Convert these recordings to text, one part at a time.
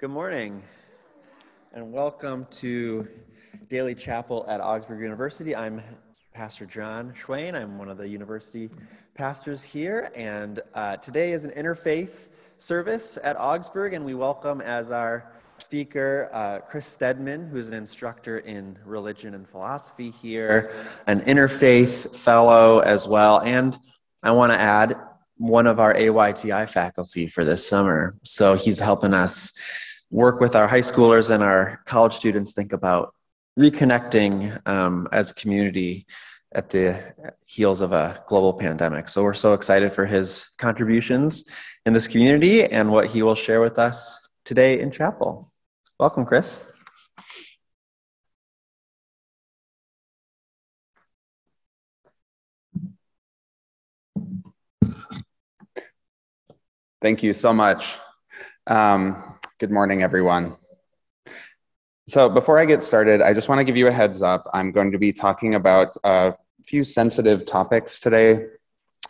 Good morning, and welcome to Daily Chapel at Augsburg University. I'm Pastor John Schwain. I'm one of the university pastors here, and today is an interfaith service at Augsburg, and we welcome as our speaker Chris Stedman, who is an instructor in religion and philosophy here, an interfaith fellow as well, and I want to add one of our AYTI faculty for this summer. So he's helping us work with our high schoolers and our college students think about reconnecting as a community at the heels of a global pandemic. So we're so excited for his contributions in this community and what he will share with us today in chapel. Welcome, Chris. Thank you so much. Good morning, everyone. So before I get started, I just want to give you a heads up. I'm going to be talking about a few sensitive topics today.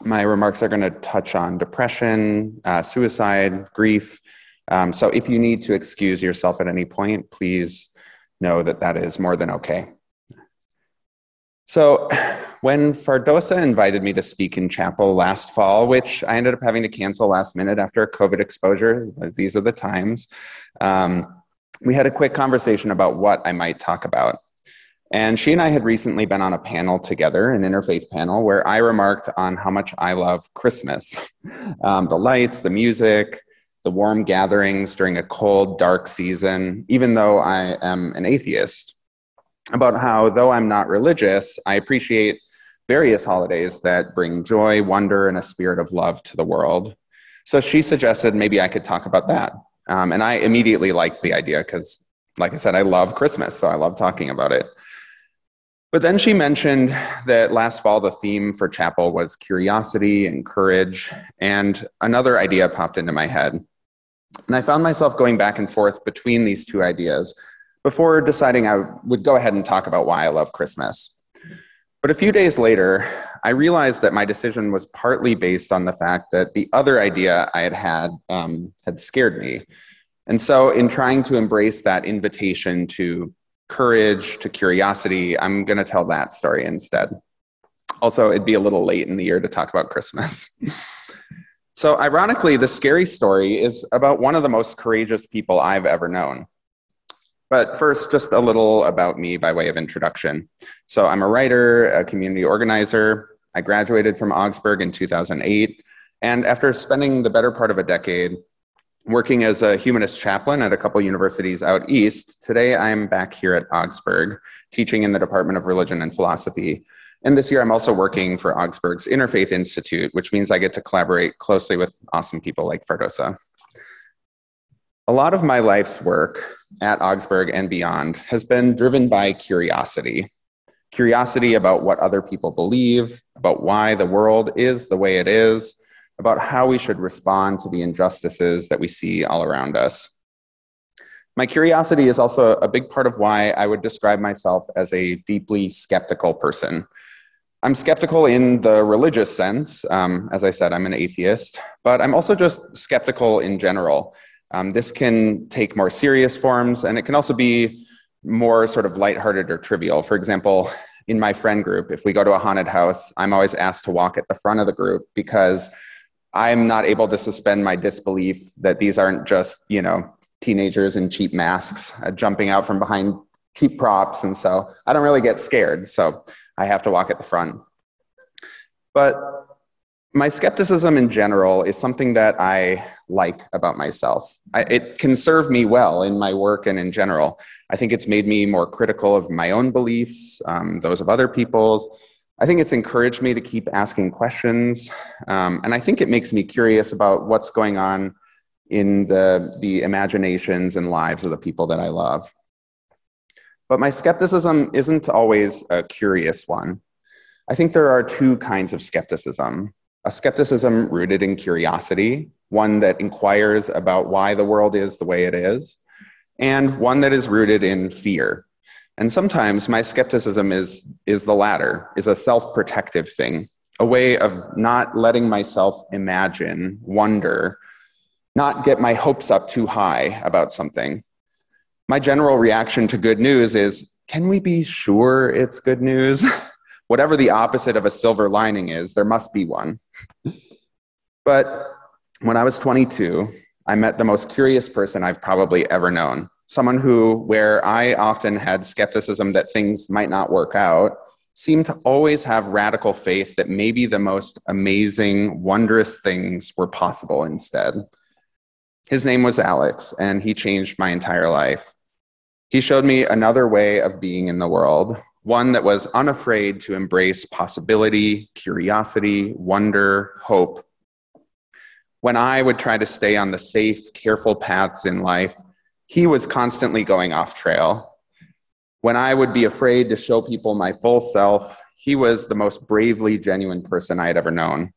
My remarks are going to touch on depression, suicide, grief. So if you need to excuse yourself at any point, please know that that is more than okay. So when Fardosa invited me to speak in chapel last fall, which I ended up having to cancel last minute after a COVID exposure, these are the times, we had a quick conversation about what I might talk about. And she and I had recently been on a panel together, an interfaith panel, where I remarked on how much I love Christmas. The lights, the music, the warm gatherings during a cold, dark season, even though I am an atheist. About how, though I'm not religious, I appreciate various holidays that bring joy, wonder, and a spirit of love to the world. So she suggested maybe I could talk about that. And I immediately liked the idea because, like I said, I love Christmas, so I love talking about it. But then she mentioned that last fall the theme for chapel was curiosity and courage, and another idea popped into my head. And I found myself going back and forth between these two ideas before deciding I would go ahead and talk about why I love Christmas. But a few days later, I realized that my decision was partly based on the fact that the other idea I had scared me. And so in trying to embrace that invitation to courage, to curiosity, I'm going to tell that story instead. Also, it'd be a little late in the year to talk about Christmas. So ironically, the scary story is about one of the most courageous people I've ever known. But first, just a little about me by way of introduction. So I'm a writer, a community organizer. I graduated from Augsburg in 2008. And after spending the better part of a decade working as a humanist chaplain at a couple universities out east, today I'm back here at Augsburg, teaching in the Department of Religion and Philosophy. And this year I'm also working for Augsburg's Interfaith Institute, which means I get to collaborate closely with awesome people like Fardosa. A lot of my life's work at Augsburg and beyond has been driven by curiosity. Curiosity about what other people believe, about why the world is the way it is, about how we should respond to the injustices that we see all around us. My curiosity is also a big part of why I would describe myself as a deeply skeptical person. I'm skeptical in the religious sense. As I said, I'm an atheist, but I'm also just skeptical in general. This can take more serious forms, and it can also be more sort of lighthearted or trivial. For example, in my friend group, if we go to a haunted house, I'm always asked to walk at the front of the group because I'm not able to suspend my disbelief that these aren't just, teenagers in cheap masks jumping out from behind cheap props. And so I don't really get scared. So I have to walk at the front. But my skepticism in general is something that I like about myself. It can serve me well in my work and in general. I think it's made me more critical of my own beliefs, those of other people's. I think it's encouraged me to keep asking questions. And I think it makes me curious about what's going on in the imaginations and lives of the people that I love. But my skepticism isn't always a curious one. I think there are two kinds of skepticism. A skepticism rooted in curiosity, one that inquires about why the world is the way it is, and one that is rooted in fear. And sometimes my skepticism is the latter, is a self-protective thing, a way of not letting myself imagine, wonder, not get my hopes up too high about something. My general reaction to good news is, can we be sure it's good news? Whatever the opposite of a silver lining is, there must be one. But when I was 22, I met the most curious person I've probably ever known. Someone who, where I often had skepticism that things might not work out, seemed to always have radical faith that maybe the most amazing, wondrous things were possible instead. His name was Alex, and he changed my entire life. He showed me another way of being in the world, one that was unafraid to embrace possibility, curiosity, wonder, hope. When I would try to stay on the safe, careful paths in life, he was constantly going off trail. When I would be afraid to show people my full self, he was the most bravely genuine person I had ever known.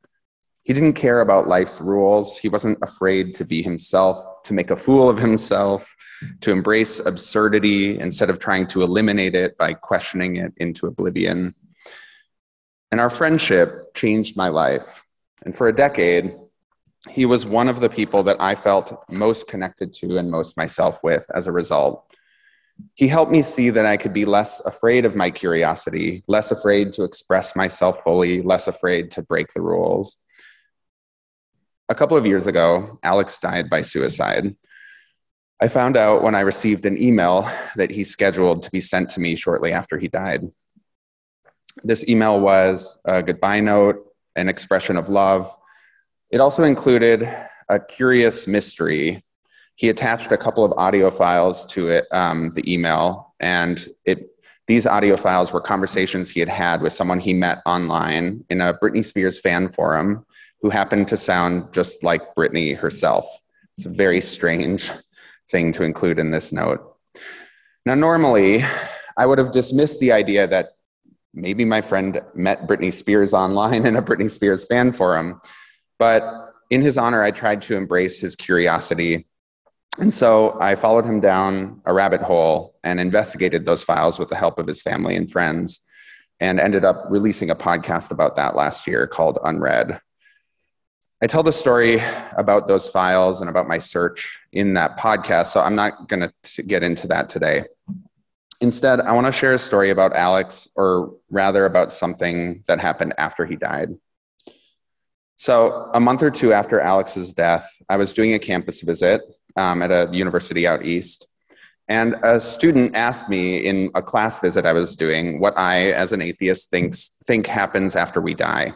He didn't care about life's rules. He wasn't afraid to be himself, to make a fool of himself, to embrace absurdity instead of trying to eliminate it by questioning it into oblivion. And our friendship changed my life. And for a decade, he was one of the people that I felt most connected to and most myself with as a result. He helped me see that I could be less afraid of my curiosity, less afraid to express myself fully, less afraid to break the rules. A couple of years ago, Alex died by suicide. I found out when I received an email that he scheduled to be sent to me shortly after he died. This email was a goodbye note, an expression of love. It also included a curious mystery. He attached a couple of audio files to it, the email, and these audio files were conversations he had had with someone he met online in a Britney Spears fan forum who happened to sound just like Britney herself. It's a very strange thing to include in this note. Now, normally, I would have dismissed the idea that maybe my friend met Britney Spears online in a Britney Spears fan forum, but in his honor, I tried to embrace his curiosity. And so I followed him down a rabbit hole and investigated those files with the help of his family and friends, and ended up releasing a podcast about that last year called Unread. I tell the story about those files and about my search in that podcast, so I'm not going to get into that today. Instead, I want to share a story about Alex, or rather about something that happened after he died. So a month or two after Alex's death, I was doing a campus visit at a university out east, and a student asked me in a class visit I was doing what I, as an atheist, think happens after we die.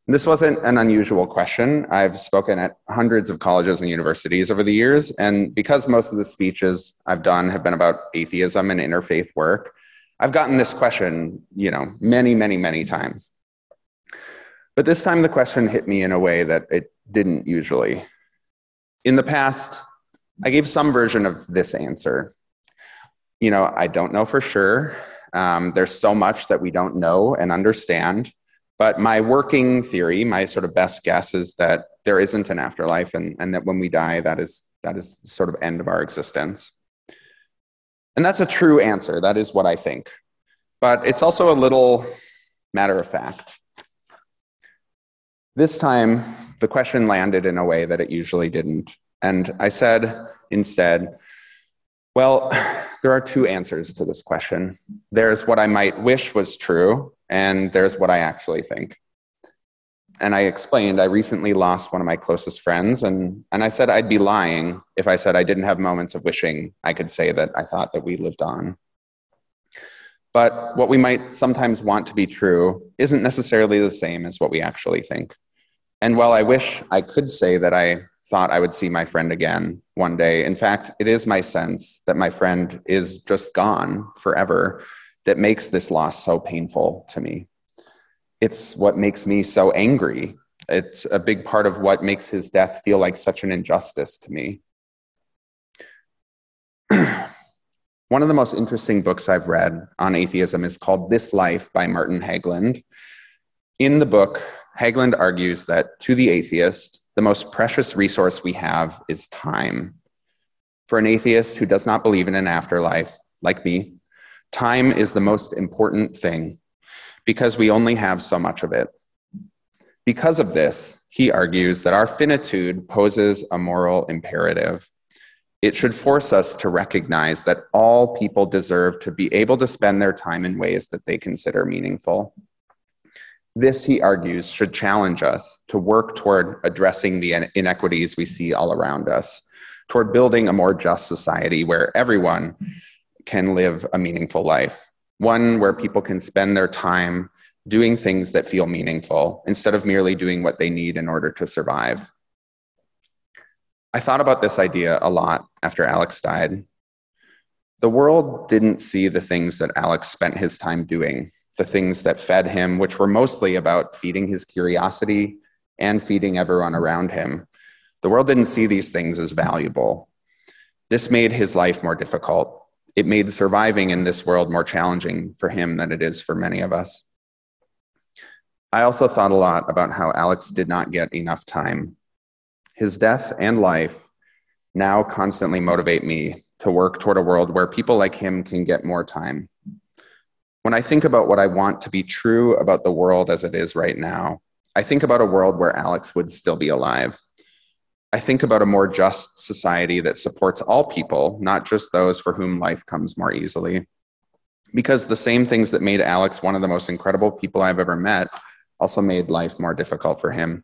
This wasn't an unusual question. I've spoken at hundreds of colleges and universities over the years, and because most of the speeches I've done have been about atheism and interfaith work, I've gotten this question, many, many, many times. But this time the question hit me in a way that it didn't usually. In the past, I gave some version of this answer. I don't know for sure. There's so much that we don't know and understand. But my working theory, my sort of best guess, is that there isn't an afterlife, and that when we die, that is the sort of end of our existence. And that's a true answer. That is what I think. But it's also a little matter of fact. This time, the question landed in a way that it usually didn't. And I said instead, well, there are two answers to this question. There's what I might wish was true, and there's what I actually think. And I explained, I recently lost one of my closest friends, and I said I'd be lying if I said I didn't have moments of wishing I could say that I thought that we lived on. But what we might sometimes want to be true isn't necessarily the same as what we actually think. And while I wish I could say that I thought I would see my friend again one day, in fact, it is my sense that my friend is just gone forever that makes this loss so painful to me. It's what makes me so angry. It's a big part of what makes his death feel like such an injustice to me. One of the most interesting books I've read on atheism is called This Life by Martin Hägglund. In the book, Hägglund argues that to the atheist, the most precious resource we have is time. For an atheist who does not believe in an afterlife, like me, time is the most important thing because we only have so much of it. Because of this, he argues that our finitude poses a moral imperative. It should force us to recognize that all people deserve to be able to spend their time in ways that they consider meaningful. This, he argues, should challenge us to work toward addressing the inequities we see all around us, toward building a more just society where everyone can live a meaningful life, one where people can spend their time doing things that feel meaningful instead of merely doing what they need in order to survive. I thought about this idea a lot after Alex died. The world didn't see the things that Alex spent his time doing, the things that fed him, which were mostly about feeding his curiosity and feeding everyone around him. The world didn't see these things as valuable. This made his life more difficult. It made surviving in this world more challenging for him than it is for many of us. I also thought a lot about how Alex did not get enough time. His death and life now constantly motivate me to work toward a world where people like him can get more time. When I think about what I want to be true about the world as it is right now, I think about a world where Alex would still be alive. I think about a more just society that supports all people, not just those for whom life comes more easily. Because the same things that made Alex one of the most incredible people I've ever met also made life more difficult for him.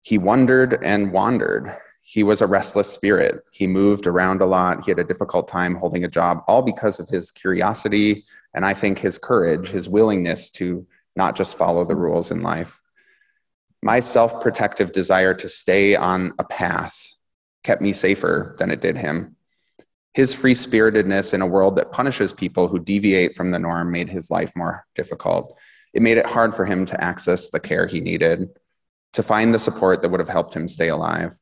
He wondered and wandered. He was a restless spirit. He moved around a lot. He had a difficult time holding a job, all because of his curiosity and I think his courage, his willingness to not just follow the rules in life. My self-protective desire to stay on a path kept me safer than it did him. His free-spiritedness in a world that punishes people who deviate from the norm made his life more difficult. It made it hard for him to access the care he needed, to find the support that would have helped him stay alive.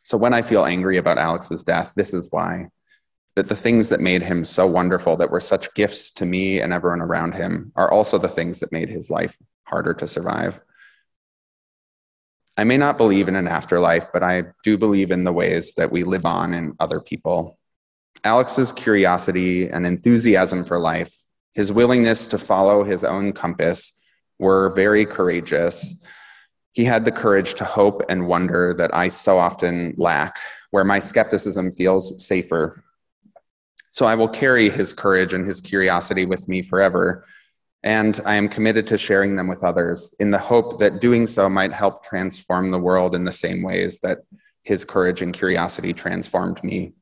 So when I feel angry about Alex's death, this is why. That the things that made him so wonderful, that were such gifts to me and everyone around him, are also the things that made his life harder to survive. I may not believe in an afterlife, but I do believe in the ways that we live on in other people. Alex's curiosity and enthusiasm for life, his willingness to follow his own compass, were very courageous. He had the courage to hope and wonder that I so often lack, where my skepticism feels safer. So I will carry his courage and his curiosity with me forever, and I am committed to sharing them with others in the hope that doing so might help transform the world in the same ways that his courage and curiosity transformed me.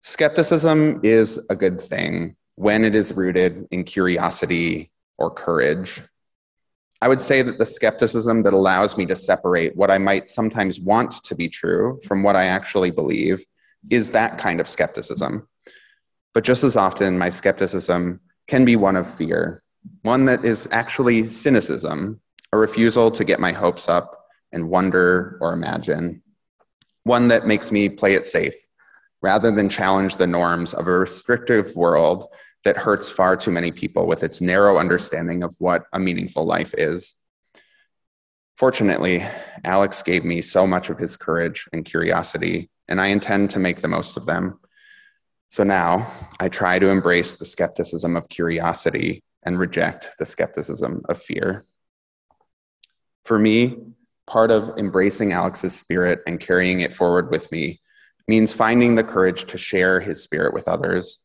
Skepticism is a good thing when it is rooted in curiosity or courage. I would say that the skepticism that allows me to separate what I might sometimes want to be true from what I actually believe is that kind of skepticism. But just as often, my skepticism can be one of fear, one that is actually cynicism, a refusal to get my hopes up and wonder or imagine, one that makes me play it safe rather than challenge the norms of a restrictive world that hurts far too many people with its narrow understanding of what a meaningful life is. Fortunately, Alex gave me so much of his courage and curiosity, and I intend to make the most of them. So now I try to embrace the skepticism of curiosity and reject the skepticism of fear. For me, part of embracing Alex's spirit and carrying it forward with me means finding the courage to share his spirit with others.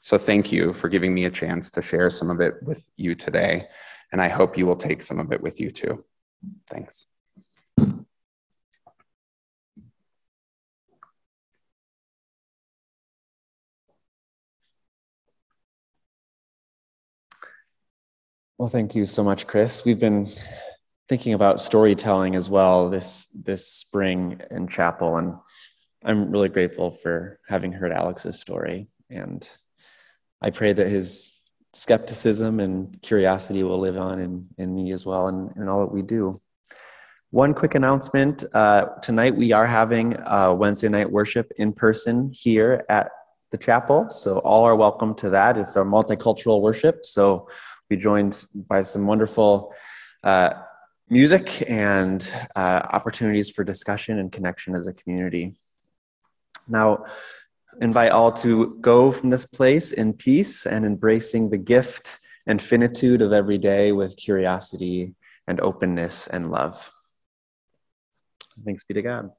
So thank you for giving me a chance to share some of it with you today, and I hope you will take some of it with you too. Thanks. Well, thank you so much, Chris. We've been thinking about storytelling as well this spring in chapel, and I'm really grateful for having heard Alex's story. And I pray that his skepticism and curiosity will live on in me as well and in all that we do. One quick announcement. Tonight we are having Wednesday night worship in person here at the chapel. So all are welcome to that. It's our multicultural worship. So we joined by some wonderful music and opportunities for discussion and connection as a community. Now, invite all to go from this place in peace and embracing the gift and finitude of every day with curiosity and openness and love. Thanks be to God.